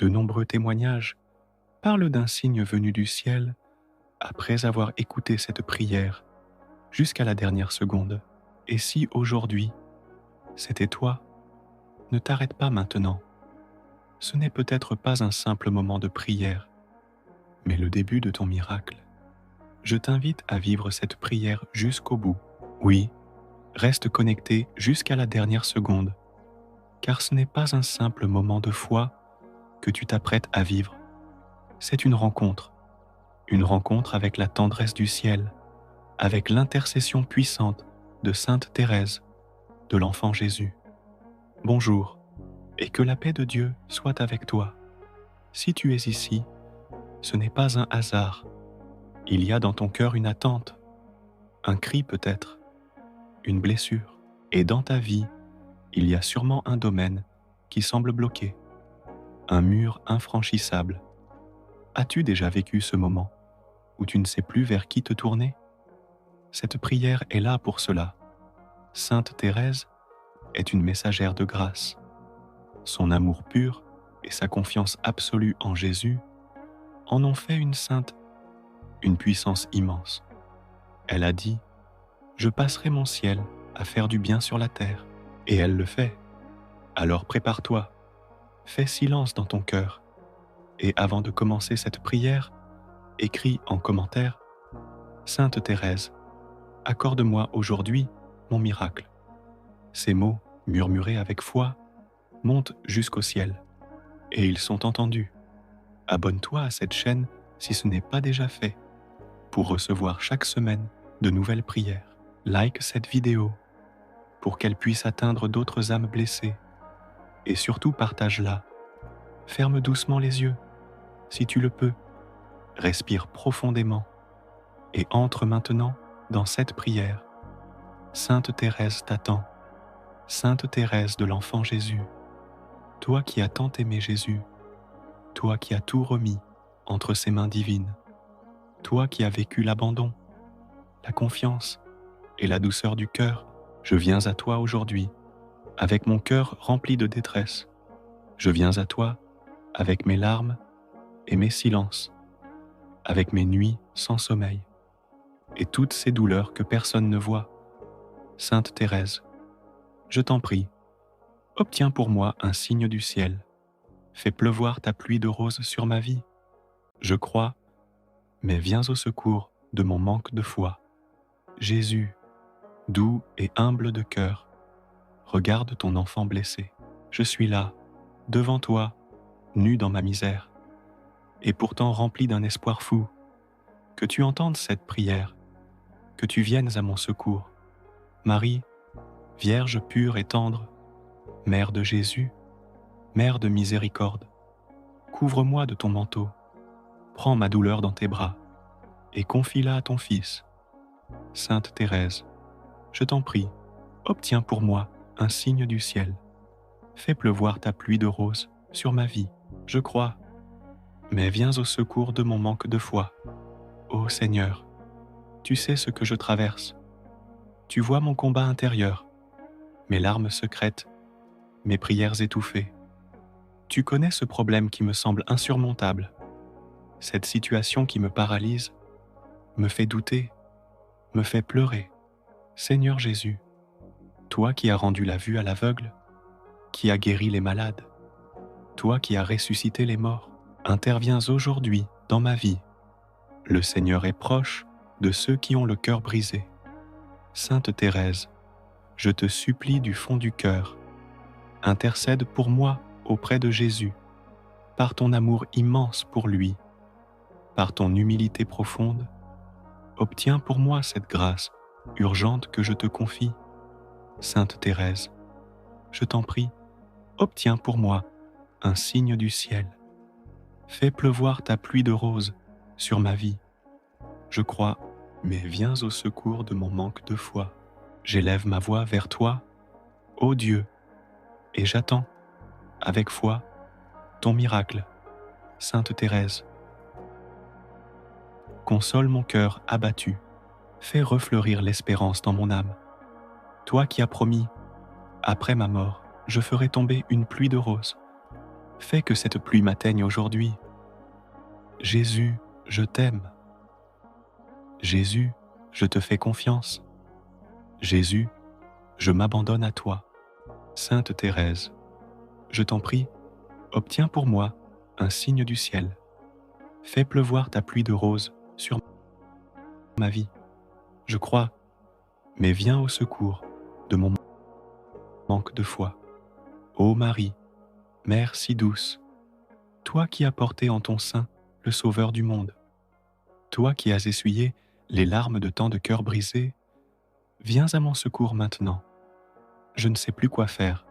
De nombreux témoignages parlent d'un signe venu du ciel après avoir écouté cette prière jusqu'à la dernière seconde. Et si aujourd'hui, c'était toi, ne t'arrête pas maintenant. Ce n'est peut-être pas un simple moment de prière, mais le début de ton miracle. Je t'invite à vivre cette prière jusqu'au bout. Oui, reste connecté jusqu'à la dernière seconde, car ce n'est pas un simple moment de foi que tu t'apprêtes à vivre. C'est une rencontre avec la tendresse du ciel, avec l'intercession puissante de Sainte Thérèse, de l'Enfant Jésus. Bonjour, et que la paix de Dieu soit avec toi. Si tu es ici, ce n'est pas un hasard. Il y a dans ton cœur une attente, un cri peut-être, une blessure. Et dans ta vie, il y a sûrement un domaine qui semble bloqué, un mur infranchissable. As-tu déjà vécu ce moment où tu ne sais plus vers qui te tourner? Cette prière est là pour cela. Sainte Thérèse est une messagère de grâce. Son amour pur et sa confiance absolue en Jésus en ont fait une sainte, une puissance immense. Elle a dit « Je passerai mon ciel à faire du bien sur la terre ». Et elle le fait. Alors prépare-toi, fais silence dans ton cœur, et avant de commencer cette prière, écris en commentaire « Sainte Thérèse, accorde-moi aujourd'hui mon miracle ». Ces mots, murmurés avec foi, montent jusqu'au ciel, et ils sont entendus. Abonne-toi à cette chaîne si ce n'est pas déjà fait, pour recevoir chaque semaine de nouvelles prières. Like cette vidéo pour qu'elle puisse atteindre d'autres âmes blessées. Et surtout partage-la. Ferme doucement les yeux, si tu le peux. Respire profondément et entre maintenant dans cette prière. Sainte Thérèse t'attend. Sainte Thérèse de l'Enfant Jésus. Toi qui as tant aimé Jésus. Toi qui as tout remis entre ses mains divines. Toi qui as vécu l'abandon, la confiance et la douceur du cœur. Je viens à toi aujourd'hui, avec mon cœur rempli de détresse. Je viens à toi avec mes larmes et mes silences, avec mes nuits sans sommeil, et toutes ces douleurs que personne ne voit. Sainte Thérèse, je t'en prie, obtiens pour moi un signe du ciel. Fais pleuvoir ta pluie de roses sur ma vie. Je crois, mais viens au secours de mon manque de foi. Jésus, doux et humble de cœur, regarde ton enfant blessé. Je suis là, devant toi, nu dans ma misère, et pourtant rempli d'un espoir fou. Que tu entendes cette prière, que tu viennes à mon secours. Marie, Vierge pure et tendre, Mère de Jésus, Mère de miséricorde, couvre-moi de ton manteau, prends ma douleur dans tes bras, et confie-la à ton Fils. Sainte Thérèse, je t'en prie, obtiens pour moi un signe du ciel. Fais pleuvoir ta pluie de roses sur ma vie. Je crois, mais viens au secours de mon manque de foi. Ô Seigneur, tu sais ce que je traverse. Tu vois mon combat intérieur, mes larmes secrètes, mes prières étouffées. Tu connais ce problème qui me semble insurmontable, cette situation qui me paralyse, me fait douter, me fait pleurer. Seigneur Jésus, toi qui as rendu la vue à l'aveugle, qui as guéri les malades, toi qui as ressuscité les morts, interviens aujourd'hui dans ma vie. Le Seigneur est proche de ceux qui ont le cœur brisé. Sainte Thérèse, je te supplie du fond du cœur, intercède pour moi auprès de Jésus, par ton amour immense pour lui, par ton humilité profonde, obtiens pour moi cette grâce urgente que je te confie. Sainte Thérèse, je t'en prie, obtiens pour moi un signe du ciel. Fais pleuvoir ta pluie de roses sur ma vie. Je crois, mais viens au secours de mon manque de foi. J'élève ma voix vers toi, ô Dieu, et j'attends, avec foi, ton miracle. Sainte Thérèse, console mon cœur abattu, fais refleurir l'espérance dans mon âme. Toi qui as promis, après ma mort, je ferai tomber une pluie de roses. Fais que cette pluie m'atteigne aujourd'hui. Jésus, je t'aime. Jésus, je te fais confiance. Jésus, je m'abandonne à toi. Sainte Thérèse, je t'en prie, obtiens pour moi un signe du ciel. Fais pleuvoir ta pluie de roses sur ma vie. Je crois, mais viens au secours de mon manque de foi. Ô Marie, Mère si douce, toi qui as porté en ton sein le Sauveur du monde, toi qui as essuyé les larmes de tant de cœurs brisés, viens à mon secours maintenant. Je ne sais plus quoi faire,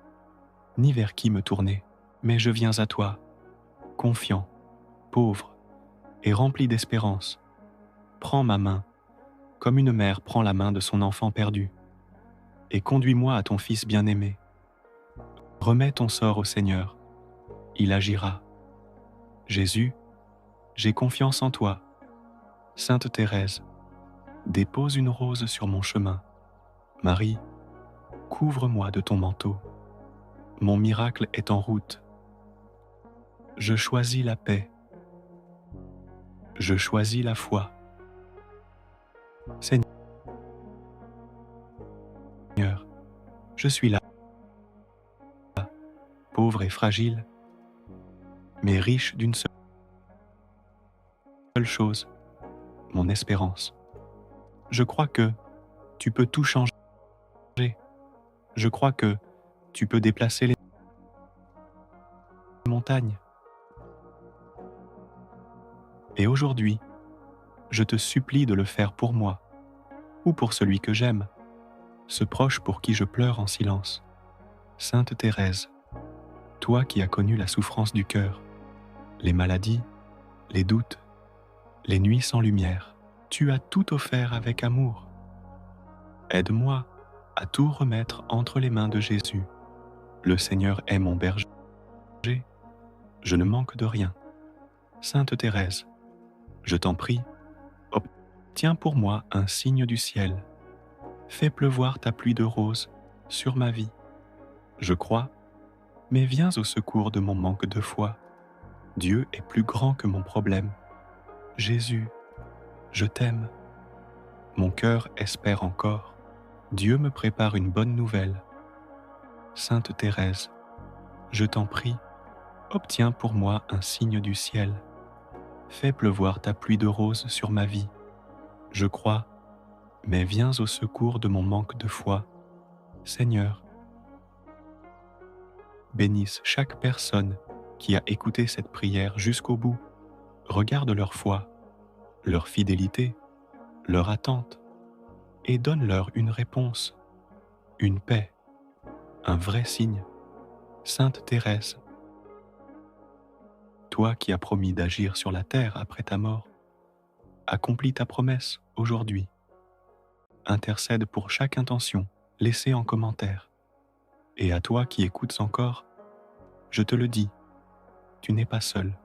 ni vers qui me tourner, mais je viens à toi, confiant, pauvre et rempli d'espérance. Prends ma main, comme une mère prend la main de son enfant perdu, et conduis-moi à ton Fils bien-aimé. Remets ton sort au Seigneur, il agira. Jésus, j'ai confiance en toi. Sainte Thérèse, dépose une rose sur mon chemin. Marie, couvre-moi de ton manteau. Mon miracle est en route. Je choisis la paix. Je choisis la foi. Seigneur, je suis là, pauvre et fragile, mais riche d'une seule chose, mon espérance. Je crois que tu peux tout changer. Je crois que tu peux déplacer les montagnes. Et aujourd'hui, je te supplie de le faire pour moi, ou pour celui que j'aime, ce proche pour qui je pleure en silence. Sainte Thérèse, toi qui as connu la souffrance du cœur, les maladies, les doutes, les nuits sans lumière, tu as tout offert avec amour. Aide-moi à tout remettre entre les mains de Jésus. Le Seigneur est mon berger, je ne manque de rien. Sainte Thérèse, je t'en prie, obtiens pour moi un signe du ciel. Fais pleuvoir ta pluie de roses sur ma vie. Je crois, mais viens au secours de mon manque de foi. Dieu est plus grand que mon problème. Jésus, je t'aime. Mon cœur espère encore. Dieu me prépare une bonne nouvelle. Sainte Thérèse, je t'en prie, obtiens pour moi un signe du ciel. Fais pleuvoir ta pluie de roses sur ma vie. Je crois, mais viens au secours de mon manque de foi. Seigneur, bénisse chaque personne qui a écouté cette prière jusqu'au bout. Regarde leur foi, leur fidélité, leur attente, et donne-leur une réponse, une paix, un vrai signe. Sainte Thérèse, toi qui as promis d'agir sur la terre après ta mort, accomplis ta promesse aujourd'hui. Intercède pour chaque intention laissée en commentaire. Et à toi qui écoutes encore, je te le dis, tu n'es pas seul.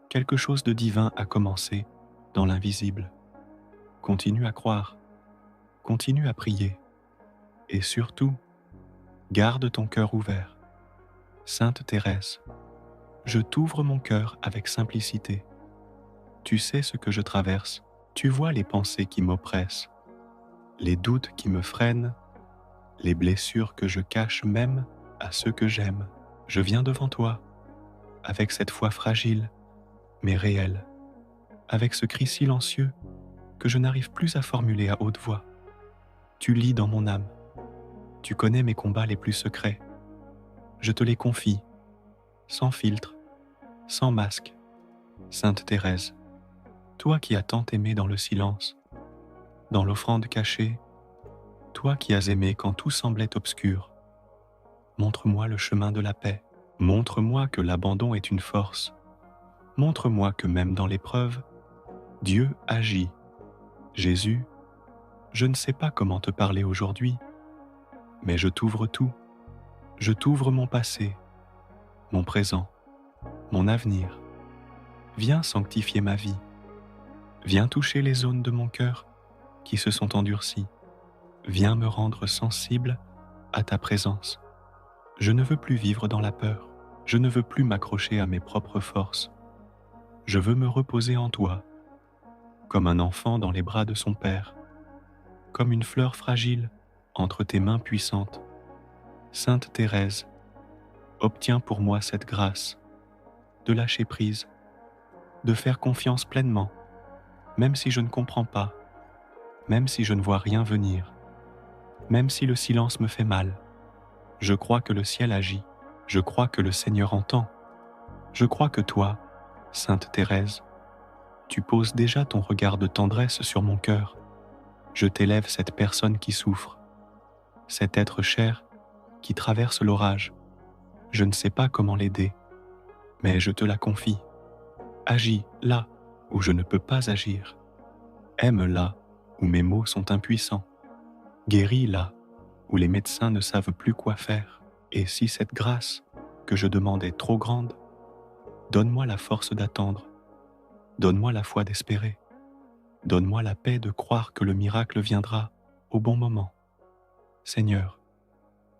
Quelque chose de divin a commencé dans l'invisible. Continue à croire, continue à prier, et surtout, garde ton cœur ouvert. Sainte Thérèse, je t'ouvre mon cœur avec simplicité. Tu sais ce que je traverse, tu vois les pensées qui m'oppressent, les doutes qui me freinent, les blessures que je cache même à ceux que j'aime. Je viens devant toi, avec cette foi fragile, mais réelle, avec ce cri silencieux que je n'arrive plus à formuler à haute voix. Tu lis dans mon âme, tu connais mes combats les plus secrets. Je te les confie, sans filtre, sans masque. Sainte Thérèse, toi qui as tant aimé dans le silence, dans l'offrande cachée, toi qui as aimé quand tout semblait obscur, montre-moi le chemin de la paix. Montre-moi que l'abandon est une force. Montre-moi que même dans l'épreuve, Dieu agit. Jésus, je ne sais pas comment te parler aujourd'hui, mais je t'ouvre tout. Je t'ouvre mon passé, mon présent, mon avenir. Viens sanctifier ma vie. Viens toucher les zones de mon cœur qui se sont endurcies. Viens me rendre sensible à ta présence. Je ne veux plus vivre dans la peur. Je ne veux plus m'accrocher à mes propres forces. Je veux me reposer en toi, comme un enfant dans les bras de son père, comme une fleur fragile entre tes mains puissantes. Sainte Thérèse, obtiens pour moi cette grâce de lâcher prise, de faire confiance pleinement, même si je ne comprends pas, même si je ne vois rien venir, même si le silence me fait mal. Je crois que le ciel agit, je crois que le Seigneur entend, je crois que toi, Sainte Thérèse, tu poses déjà ton regard de tendresse sur mon cœur. Je t'élève cette personne qui souffre, cet être cher qui traverse l'orage. Je ne sais pas comment l'aider, mais je te la confie. Agis là où je ne peux pas agir. Aime là où mes mots sont impuissants. Guéris là où les médecins ne savent plus quoi faire. Et si cette grâce que je demande est trop grande, donne-moi la force d'attendre. Donne-moi la foi d'espérer. Donne-moi la paix de croire que le miracle viendra au bon moment. Seigneur,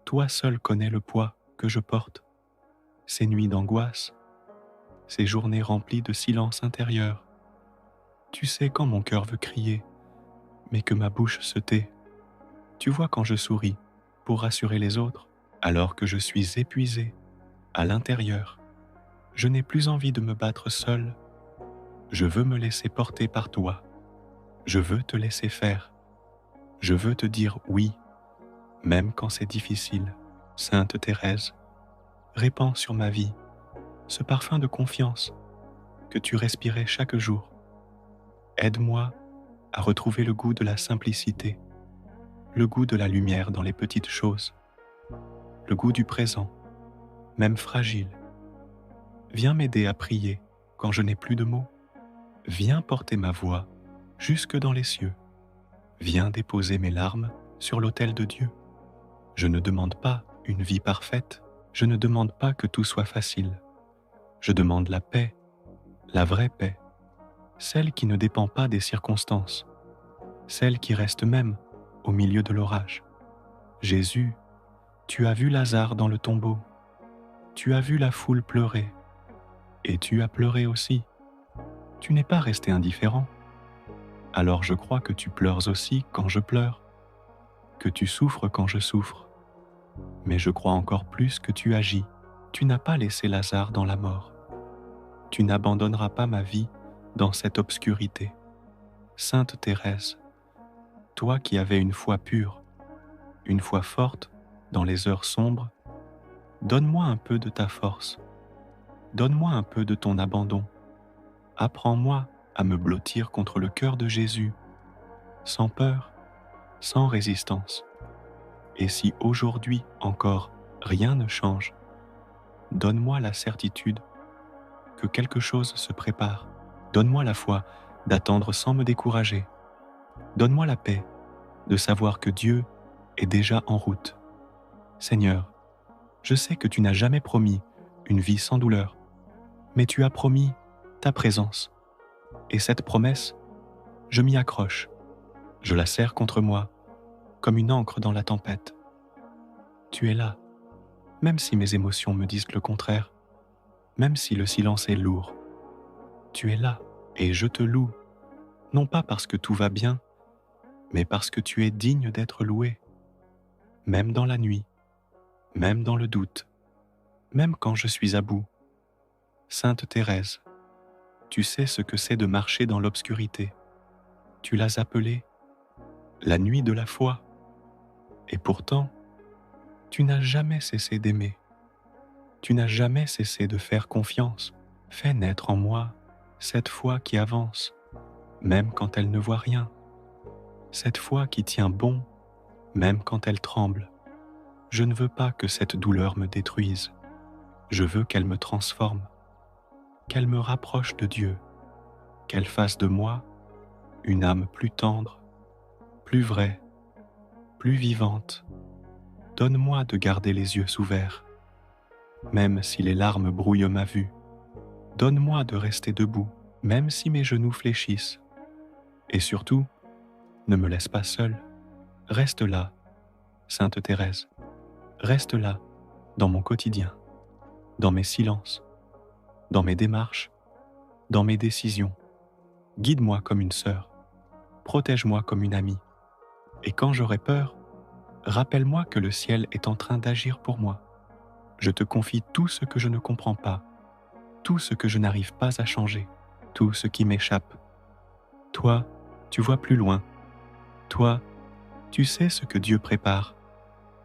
toi seul connais le poids que je porte, ces nuits d'angoisse, ces journées remplies de silence intérieur. Tu sais quand mon cœur veut crier, mais que ma bouche se tait. Tu vois quand je souris pour rassurer les autres, alors que je suis épuisé à l'intérieur. Je n'ai plus envie de me battre seul. Je veux me laisser porter par toi. Je veux te laisser faire. Je veux te dire oui, même quand c'est difficile. Sainte Thérèse, répands sur ma vie ce parfum de confiance que tu respirais chaque jour. Aide-moi à retrouver le goût de la simplicité, le goût de la lumière dans les petites choses, le goût du présent, même fragile. Viens m'aider à prier quand je n'ai plus de mots. Viens porter ma voix jusque dans les cieux. Viens déposer mes larmes sur l'autel de Dieu. Je ne demande pas une vie parfaite, je ne demande pas que tout soit facile. Je demande la paix, la vraie paix, celle qui ne dépend pas des circonstances, celle qui reste même au milieu de l'orage. Jésus, tu as vu Lazare dans le tombeau, tu as vu la foule pleurer, et tu as pleuré aussi. Tu n'es pas resté indifférent. Alors je crois que tu pleures aussi quand je pleure, que tu souffres quand je souffre. Mais je crois encore plus que tu agis. Tu n'as pas laissé Lazare dans la mort. Tu n'abandonneras pas ma vie dans cette obscurité. Sainte Thérèse, toi qui avais une foi pure, une foi forte dans les heures sombres, donne-moi un peu de ta force. Donne-moi un peu de ton abandon. Apprends-moi à me blottir contre le cœur de Jésus, sans peur, sans résistance. Et si aujourd'hui encore rien ne change, donne-moi la certitude que quelque chose se prépare. Donne-moi la foi d'attendre sans me décourager. Donne-moi la paix de savoir que Dieu est déjà en route. Seigneur, je sais que tu n'as jamais promis une vie sans douleur, mais tu as promis ta présence. Et cette promesse, je m'y accroche. Je la serre contre moi, comme une ancre dans la tempête. Tu es là, même si mes émotions me disent le contraire, même si le silence est lourd. Tu es là, et je te loue, non pas parce que tout va bien, mais parce que tu es digne d'être loué, même dans la nuit, même dans le doute, même quand je suis à bout. Sainte Thérèse, tu sais ce que c'est de marcher dans l'obscurité. Tu l'as appelée la nuit de la foi. Et pourtant, tu n'as jamais cessé d'aimer. Tu n'as jamais cessé de faire confiance. Fais naître en moi cette foi qui avance, même quand elle ne voit rien. Cette foi qui tient bon, même quand elle tremble. Je ne veux pas que cette douleur me détruise. Je veux qu'elle me transforme, qu'elle me rapproche de Dieu, qu'elle fasse de moi une âme plus tendre, plus vraie, plus vivante. Donne-moi de garder les yeux ouverts, même si les larmes brouillent ma vue. Donne-moi de rester debout, même si mes genoux fléchissent. Et surtout, ne me laisse pas seul. Reste là, Sainte Thérèse. Reste là, dans mon quotidien. dans mes silences, dans mes démarches, dans mes décisions. Guide-moi comme une sœur, protège-moi comme une amie. Et quand j'aurai peur, rappelle-moi que le ciel est en train d'agir pour moi. Je te confie tout ce que je ne comprends pas, tout ce que je n'arrive pas à changer, tout ce qui m'échappe. Toi, tu vois plus loin. Toi, tu sais ce que Dieu prépare.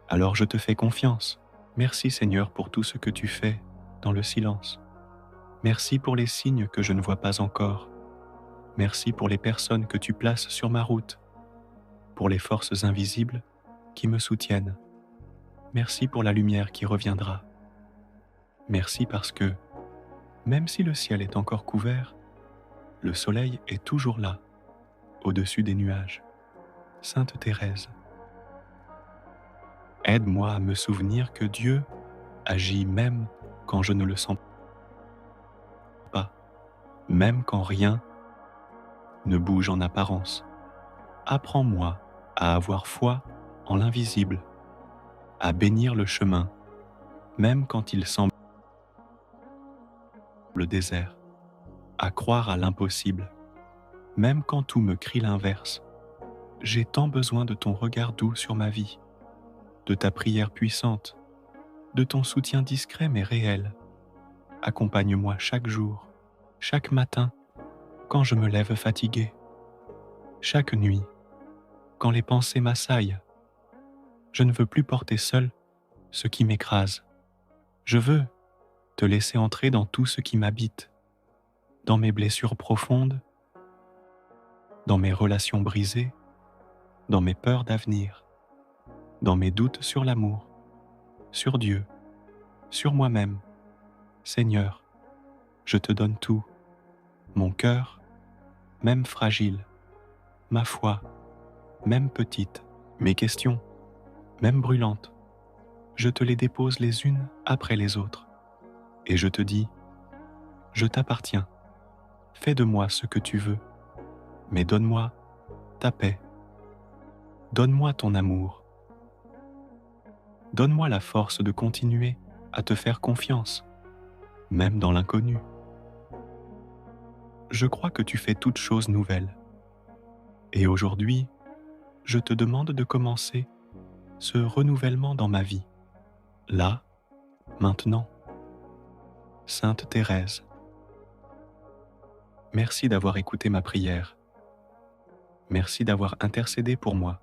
Alors je te fais confiance. Merci Seigneur pour tout ce que tu fais dans le silence. Merci pour les signes que je ne vois pas encore. Merci pour les personnes que tu places sur ma route, pour les forces invisibles qui me soutiennent. Merci pour la lumière qui reviendra. Merci parce que, même si le ciel est encore couvert, le soleil est toujours là, au-dessus des nuages. Sainte Thérèse, aide-moi à me souvenir que Dieu agit même quand je ne le sens pas, même quand rien ne bouge en apparence. Apprends-moi à avoir foi en l'invisible, à bénir le chemin, même quand il semble désert, à croire à l'impossible, même quand tout me crie l'inverse. J'ai tant besoin de ton regard doux sur ma vie, de ta prière puissante, de ton soutien discret mais réel. Accompagne-moi chaque jour, chaque matin, quand je me lève fatigué, chaque nuit, quand les pensées m'assaillent. Je ne veux plus porter seul ce qui m'écrase. Je veux te laisser entrer dans tout ce qui m'habite, dans mes blessures profondes, dans mes relations brisées, dans mes peurs d'avenir, dans mes doutes sur l'amour, sur Dieu, sur moi-même. Seigneur, je te donne tout, mon cœur, même fragile, ma foi, même petite, mes questions, même brûlantes. Je te les dépose les unes après les autres. Et je te dis, je t'appartiens. Fais de moi ce que tu veux, mais donne-moi ta paix. Donne-moi ton amour. Donne-moi la force de continuer à te faire confiance, même dans l'inconnu. Je crois que tu fais toutes choses nouvelles. Et aujourd'hui, je te demande de commencer ce renouvellement dans ma vie, là, maintenant. Sainte Thérèse, merci d'avoir écouté ma prière. Merci d'avoir intercédé pour moi.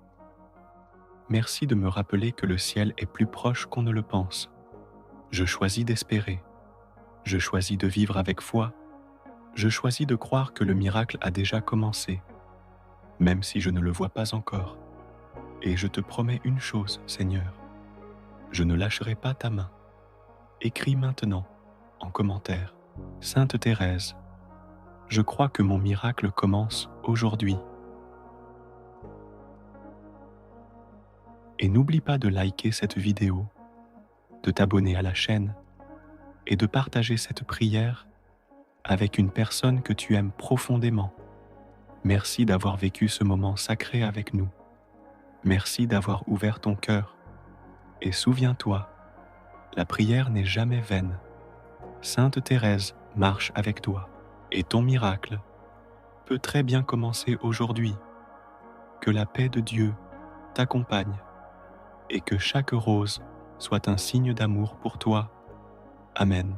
Merci de me rappeler que le ciel est plus proche qu'on ne le pense. Je choisis d'espérer. Je choisis de vivre avec foi. Je choisis de croire que le miracle a déjà commencé, même si je ne le vois pas encore. Et je te promets une chose, Seigneur. Je ne lâcherai pas ta main. Écris maintenant, en commentaire, Sainte Thérèse, je crois que mon miracle commence aujourd'hui. Et n'oublie pas de liker cette vidéo, de t'abonner à la chaîne et de partager cette prière avec une personne que tu aimes profondément. Merci d'avoir vécu ce moment sacré avec nous. Merci d'avoir ouvert ton cœur. Et souviens-toi, la prière n'est jamais vaine. Sainte Thérèse marche avec toi. Et ton miracle peut très bien commencer aujourd'hui. Que la paix de Dieu t'accompagne et que chaque rose soit un signe d'amour pour toi. Amen.